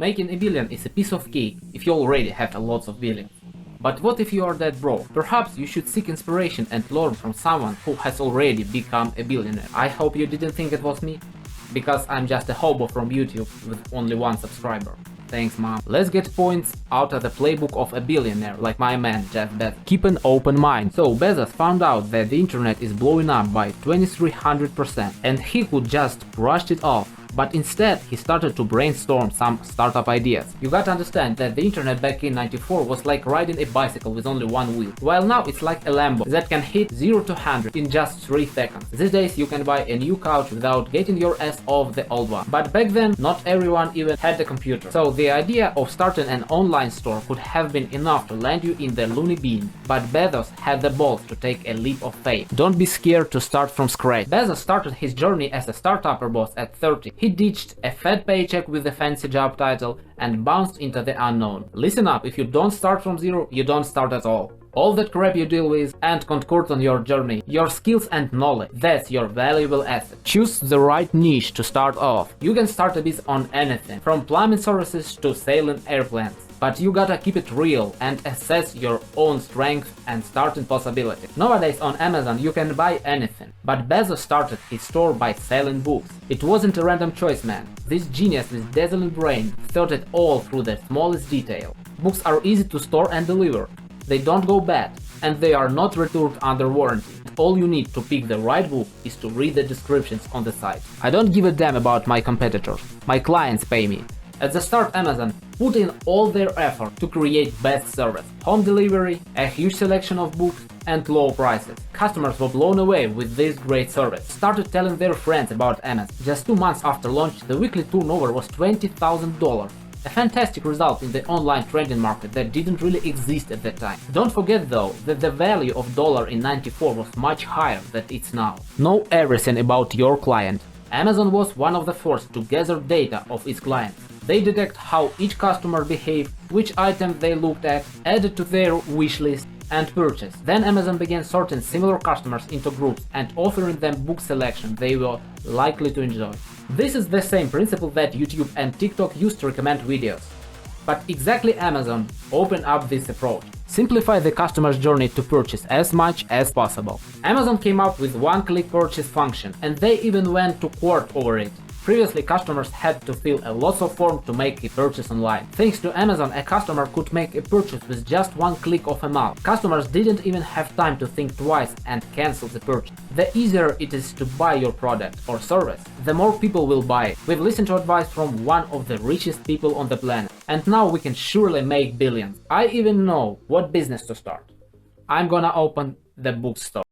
Making a billion is a piece of cake if you already have a lot of billions. But what if you are that broke? Perhaps you should seek inspiration and learn from someone who has already become a billionaire. I hope you didn't think it was me, because I'm just a hobo from YouTube with only one subscriber. Thanks, mom. Let's get points out of the playbook of a billionaire like my man Jeff Bezos. Keep an open mind. So Bezos found out that the internet is blowing up by 2300% and he could just brush it off. But instead, he started to brainstorm some startup ideas. You gotta understand that the internet back in '94 was like riding a bicycle with only one wheel, while now it's like a Lambo that can hit 0 to 100 in just 3 seconds. These days you can buy a new couch without getting your ass off the old one. But back then, not everyone even had a computer. So the idea of starting an online store could have been enough to land you in the loony bin. But Bezos had the balls to take a leap of faith. Don't be scared to start from scratch. Bezos started his journey as a startupper boss at 30. He ditched a fat paycheck with a fancy job title and bounced into the unknown. Listen up, if you don't start from zero, you don't start at all. All that crap you deal with and conquered on your journey, your skills and knowledge, that's your valuable asset. Choose the right niche to start off. You can start a business on anything, from plumbing services to sailing airplanes. But you gotta keep it real and assess your own strengths and starting possibilities. Nowadays on Amazon you can buy anything, but Bezos started his store by selling books. It wasn't a random choice, man. This genius with dazzling brain thought it all through the smallest detail. Books are easy to store and deliver. They don't go bad, and they are not returned under warranty. All you need to pick the right book is to read the descriptions on the site. I don't give a damn about my competitors. My clients pay me. At the start, Amazon put in all their effort to create best service, home delivery, a huge selection of books, and low prices. Customers were blown away with this great service, started telling their friends about Amazon. Just 2 months after launch, the weekly turnover was $20,000. A fantastic result in the online trading market that didn't really exist at that time. Don't forget though that the value of dollar in '94 was much higher than it's now. Know everything about your client. Amazon was one of the first to gather data of its clients. They detect how each customer behaved, which item they looked at, added to their wish list, and purchased. Then Amazon began sorting similar customers into groups and offering them book selection they were likely to enjoy. This is the same principle that YouTube and TikTok used to recommend videos. But exactly Amazon opened up this approach. Simplify the customer's journey to purchase as much as possible. Amazon came up with one-click purchase function, and they even went to court over it. Previously, customers had to fill a lot of forms to make a purchase online. Thanks to Amazon, a customer could make a purchase with just one click of a mouse. Customers didn't even have time to think twice and cancel the purchase. The easier it is to buy your product or service, the more people will buy it. We've listened to advice from one of the richest people on the planet, and now we can surely make billions. I even know what business to start. I'm gonna open the bookstore.